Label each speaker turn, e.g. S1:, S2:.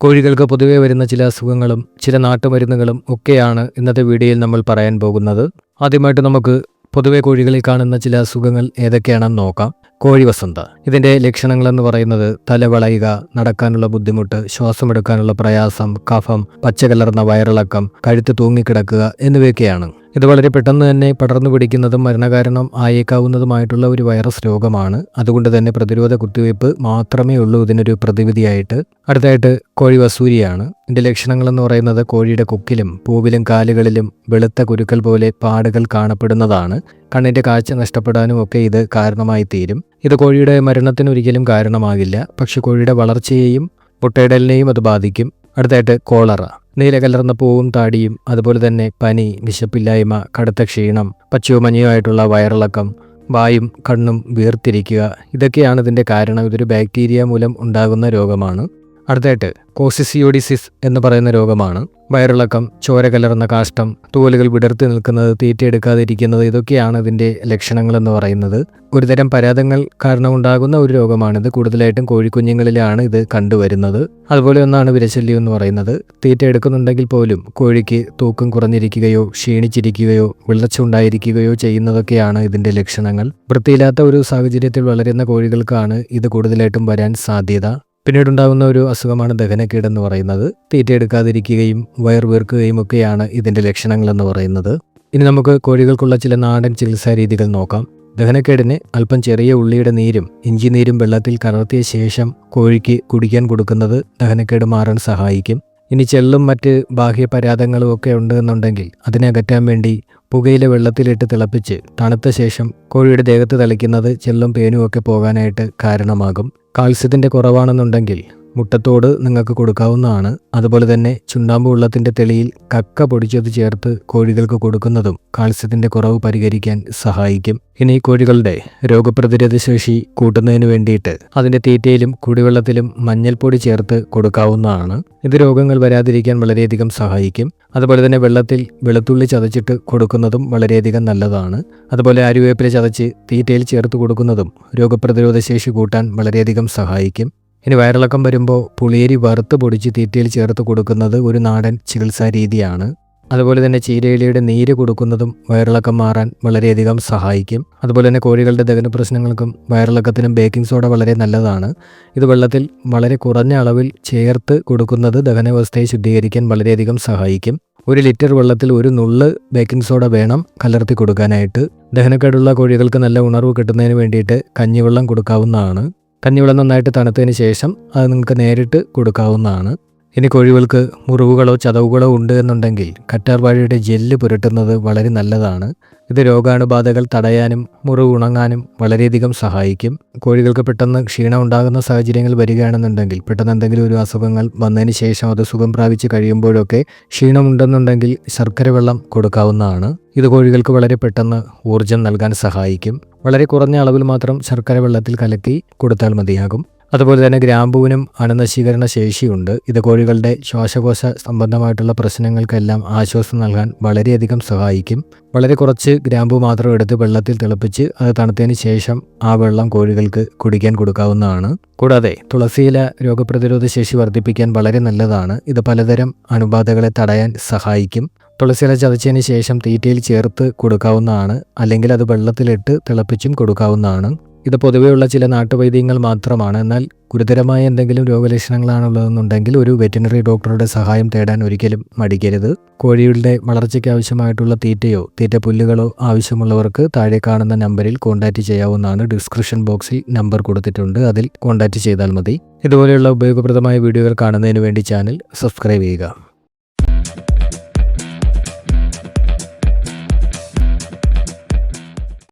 S1: കോഴികൾക്ക് പൊതുവെ വരുന്ന ചില അസുഖങ്ങളും ചില നാട്ടുമരുന്നുകളും ഒക്കെയാണ് ഇന്നത്തെ വീഡിയോയിൽ നമ്മൾ പറയാൻ പോകുന്നത്. ആദ്യമായിട്ട് നമുക്ക് പൊതുവെ കോഴികളിൽ കാണുന്ന ചില അസുഖങ്ങൾ ഏതൊക്കെയാണെന്ന് നോക്കാം. കോഴി വസന്ത. ഇതിൻ്റെ ലക്ഷണങ്ങളെന്ന് പറയുന്നത് തലവളയുക, നടക്കാനുള്ള ബുദ്ധിമുട്ട്, ശ്വാസമെടുക്കാനുള്ള പ്രയാസം, കഫം, പച്ചകലർന്ന വയറിളക്കം, കഴുത്ത് തൂങ്ങിക്കിടക്കുക എന്നിവയൊക്കെയാണ്. ഇത് വളരെ പെട്ടെന്ന് തന്നെ പടർന്നു പിടിക്കുന്നതും മരണകാരണം ആയേക്കാവുന്നതുമായിട്ടുള്ള ഒരു വൈറസ് രോഗമാണ്. അതുകൊണ്ട് തന്നെ പ്രതിരോധ കുത്തിവയ്പ് മാത്രമേ ഉള്ളൂ ഇതിനൊരു പ്രതിവിധിയായിട്ട്. അടുത്തായിട്ട് കോഴി വസൂരിയാണ്. ഇതിൻ്റെ ലക്ഷണങ്ങളെന്ന് പറയുന്നത് കോഴിയുടെ കൊക്കിലും പൂവിലും കാലുകളിലും വെളുത്ത കുരുക്കൾ പോലെ പാടുകൾ കാണപ്പെടുന്നതാണ്. കണ്ണിൻ്റെ കാഴ്ച നഷ്ടപ്പെടാനും ഒക്കെ ഇത് കാരണമായി തീരും. ഇത് കോഴിയുടെ മരണത്തിന് ഒരിക്കലും കാരണമാകില്ല, പക്ഷെ കോഴിയുടെ വളർച്ചയെയും മുട്ടയിടലിനെയും അത് ബാധിക്കും. അടുത്തായിട്ട് കോളറ. നീല കലർന്ന പൂവും താടിയും, അതുപോലെ തന്നെ പനി, വിശപ്പില്ലായ്മ, കടുത്ത ക്ഷീണം, പച്ചയോ മഞ്ഞയോ ആയിട്ടുള്ള വയറിളക്കം, വായും കണ്ണും വീർത്തിരിക്കുക, ഇതൊക്കെയാണ് ഇതിൻ്റെ കാരണം. ഇതൊരു ബാക്ടീരിയ മൂലം ഉണ്ടാകുന്ന രോഗമാണ്. അടുത്തായിട്ട് കോസിസിയോഡിസിസ് എന്ന് പറയുന്ന രോഗമാണ്. വയറിളക്കം, ചോര കലർന്ന കാഷ്ടം, തൂവലുകൾ വിടർത്തി നിൽക്കുന്നത്, തീറ്റയെടുക്കാതിരിക്കുന്നത്, ഇതൊക്കെയാണ് ഇതിൻ്റെ ലക്ഷണങ്ങളെന്ന് പറയുന്നത്. ഒരുതരം പരാതങ്ങൾ കാരണമുണ്ടാകുന്ന ഒരു രോഗമാണിത്. കൂടുതലായിട്ടും കോഴിക്കുഞ്ഞുങ്ങളിലാണ് ഇത് കണ്ടുവരുന്നത്. അതുപോലെ ഒന്നാണ് വിരശല്യം എന്ന് പറയുന്നത്. തീറ്റ എടുക്കുന്നുണ്ടെങ്കിൽ പോലും കോഴിക്ക് തൂക്കം കുറഞ്ഞിരിക്കുകയോ ക്ഷീണിച്ചിരിക്കുകയോ വിളർച്ച ഉണ്ടായിരിക്കുകയോ ചെയ്യുന്നതൊക്കെയാണ് ഇതിൻ്റെ ലക്ഷണങ്ങൾ. വൃത്തിയില്ലാത്ത ഒരു സാഹചര്യത്തിൽ വളരുന്ന കോഴികൾക്കാണ് ഇത് കൂടുതലായിട്ടും വരാൻ സാധ്യത. പിന്നീടുണ്ടാകുന്ന ഒരു അസുഖമാണ് ദഹനക്കേടെന്ന് പറയുന്നത്. തീറ്റ എടുക്കാതിരിക്കുകയും വയർ വീർക്കുകയും ഒക്കെയാണ് ഇതിൻ്റെ ലക്ഷണങ്ങളെന്ന് പറയുന്നത്. ഇനി നമുക്ക് കോഴികൾക്കുള്ള ചില നാടൻ ചികിത്സാ രീതികൾ നോക്കാം. ദഹനക്കേടിന് അല്പം ചെറിയ ഉള്ളിയുടെ നീരും ഇഞ്ചി നീരും വെള്ളത്തിൽ കലർത്തിയ ശേഷം കോഴിക്ക് കുടിക്കാൻ കൊടുക്കുന്നത് ദഹനക്കേട് മാറാൻ സഹായിക്കും. ഇനി ചെള്ളും മറ്റ് ബാഹ്യപരാതങ്ങളും ഒക്കെ ഉണ്ട് എന്നുണ്ടെങ്കിൽ അതിനെ അകറ്റാൻ വേണ്ടി പുകയില വെള്ളത്തിലിട്ട് തിളപ്പിച്ച് തണുത്ത ശേഷം കോഴിയുടെ ദേഹത്ത് തളിക്കുന്നത് ചെള്ളും പേനും ഒക്കെ പോകാനായിട്ട് കാരണമാകും. കാൽസ്യത്തിൻ്റെ കുറവാണെന്നുണ്ടെങ്കിൽ മുട്ടത്തോട് നിങ്ങൾക്ക് കൊടുക്കാവുന്നതാണ്. അതുപോലെ തന്നെ ചുണ്ണാമ്പ് വെള്ളത്തിൻ്റെ തെളിയിൽ കക്ക പൊടിച്ചത് ചേർത്ത് കോഴികൾക്ക് കൊടുക്കുന്നതും കാൽസ്യത്തിൻ്റെ കുറവ് പരിഹരിക്കാൻ സഹായിക്കും. ഇനി കോഴികളുടെ രോഗപ്രതിരോധ ശേഷി കൂട്ടുന്നതിന് വേണ്ടിയിട്ട് അതിൻ്റെ തീറ്റയിലും കുടിവെള്ളത്തിലും മഞ്ഞൾപ്പൊടി ചേർത്ത് കൊടുക്കാവുന്നതാണ്. ഇത് രോഗങ്ങൾ വരാതിരിക്കാൻ വളരെയധികം സഹായിക്കും. അതുപോലെ തന്നെ വെള്ളത്തിൽ വെളുത്തുള്ളി ചതച്ചിട്ട് കൊടുക്കുന്നതും വളരെയധികം നല്ലതാണ്. അതുപോലെ ആര്യവേപ്പില ചതച്ച് തീറ്റയിൽ ചേർത്ത് കൊടുക്കുന്നതും രോഗപ്രതിരോധ ശേഷി കൂട്ടാൻ വളരെയധികം സഹായിക്കും. ഇനി വയറിളക്കം വരുമ്പോൾ പുളിയരി വറുത്ത് പൊടിച്ച് തീറ്റയിൽ ചേർത്ത് കൊടുക്കുന്നത് ഒരു നാടൻ ചികിത്സാ രീതിയാണ്. അതുപോലെ തന്നെ ചീരയിലയുടെ നീര് കൊടുക്കുന്നതും വയറിളക്കം മാറാൻ വളരെയധികം സഹായിക്കും. അതുപോലെ തന്നെ കോഴികളുടെ ദഹന പ്രശ്നങ്ങൾക്കും വയറിളക്കത്തിനും ബേക്കിംഗ് സോഡ വളരെ നല്ലതാണ്. ഇത് വെള്ളത്തിൽ വളരെ കുറഞ്ഞ അളവിൽ ചേർത്ത് കൊടുക്കുന്നത് ദഹനാവസ്ഥയെ ശുദ്ധീകരിക്കാൻ വളരെയധികം സഹായിക്കും. 1 ലിറ്റർ വെള്ളത്തിൽ 1 നുള്ള് ബേക്കിംഗ് സോഡ വേണം കലർത്തി കൊടുക്കാനായിട്ട്. ദഹനക്കേടുള്ള കോഴികൾക്ക് നല്ല ഉണർവ് കിട്ടുന്നതിന് വേണ്ടിയിട്ട് കഞ്ഞിവെള്ളം കൊടുക്കാവുന്നതാണ്. കഞ്ഞിവെള്ളം നന്നായിട്ട് തണുത്തതിന് ശേഷം അത് നിങ്ങൾക്ക് നേരിട്ട് കൊടുക്കാവുന്നതാണ്. ഇനി കോഴികൾക്ക് മുറിവുകളോ ചതവുകളോ ഉണ്ട് എന്നുണ്ടെങ്കിൽ കറ്റാർവാഴയുടെ ജെല്ല് പുരട്ടുന്നത് വളരെ നല്ലതാണ്. ഇത് രോഗാണുബാധകൾ തടയാനും മുറിവ് ഉണങ്ങാനും വളരെയധികം സഹായിക്കും. കോഴികൾക്ക് പെട്ടെന്ന് ക്ഷീണം ഉണ്ടാകുന്ന സാഹചര്യങ്ങൾ വരികയാണെന്നുണ്ടെങ്കിൽ, പെട്ടെന്ന് എന്തെങ്കിലും ഒരു അസുഖങ്ങൾ വന്നതിന് ശേഷം അത് സുഖം പ്രാപിച്ച് കഴിയുമ്പോഴൊക്കെ ക്ഷീണമുണ്ടെന്നുണ്ടെങ്കിൽ ശർക്കര വെള്ളം കൊടുക്കാവുന്നതാണ്. ഇത് കോഴികൾക്ക് വളരെ പെട്ടെന്ന് ഊർജം നൽകാൻ സഹായിക്കും. വളരെ കുറഞ്ഞ അളവിൽ മാത്രം ശർക്കര വെള്ളത്തിൽ കലക്കി കൊടുത്താൽ മതിയാകും. അതുപോലെ തന്നെ ഗ്രാമ്പൂവിനും അണുനശീകരണ ശേഷിയുണ്ട്. ഇത് കോഴികളുടെ ശ്വാസകോശ സംബന്ധമായിട്ടുള്ള പ്രശ്നങ്ങൾക്കെല്ലാം ആശ്വാസം നൽകാൻ വളരെയധികം സഹായിക്കും. വളരെ കുറച്ച് ഗ്രാമ്പൂ മാത്രം എടുത്ത് വെള്ളത്തിൽ തിളപ്പിച്ച് അത് തണുത്തതിന് ശേഷം ആ വെള്ളം കോഴികൾക്ക് കുടിക്കാൻ കൊടുക്കാവുന്നതാണ്. കൂടാതെ തുളസിയില രോഗപ്രതിരോധ ശേഷി വർദ്ധിപ്പിക്കാൻ വളരെ നല്ലതാണ്. ഇത് പലതരം അണുബാധകളെ തടയാൻ സഹായിക്കും. തുളസിയില ചതച്ചതിന് ശേഷം തീറ്റയിൽ ചേർത്ത് കൊടുക്കാവുന്നതാണ്. അല്ലെങ്കിൽ അത് വെള്ളത്തിലിട്ട് തിളപ്പിച്ചും കൊടുക്കാവുന്നതാണ്. ഇത് പൊതുവെയുള്ള ചില നാട്ടുവൈദ്യങ്ങൾ മാത്രമാണ്. എന്നാൽ ഗുരുതരമായ എന്തെങ്കിലും രോഗലക്ഷണങ്ങളാണുള്ളതെന്നുണ്ടെങ്കിൽ ഒരു വെറ്റിനറി ഡോക്ടറുടെ സഹായം തേടാൻ ഒരിക്കലും മടിക്കരുത്. കോഴികളുടെ വളർച്ചയ്ക്ക് ആവശ്യമായിട്ടുള്ള തീറ്റയോ തീറ്റപ്പുല്ലുകളോ ആവശ്യമുള്ളവർക്ക് താഴെ കാണുന്ന നമ്പറിൽ കോൺടാക്റ്റ് ചെയ്യാവുന്നതാണ്. ഡിസ്ക്രിപ്ഷൻ ബോക്സിൽ നമ്പർ കൊടുത്തിട്ടുണ്ട്, അതിൽ കോൺടാക്റ്റ് ചെയ്താൽ മതി. ഇതുപോലെയുള്ള ഉപയോഗപ്രദമായ വീഡിയോകൾ കാണുന്നതിന് വേണ്ടി ചാനൽ സബ്സ്ക്രൈബ് ചെയ്യുക.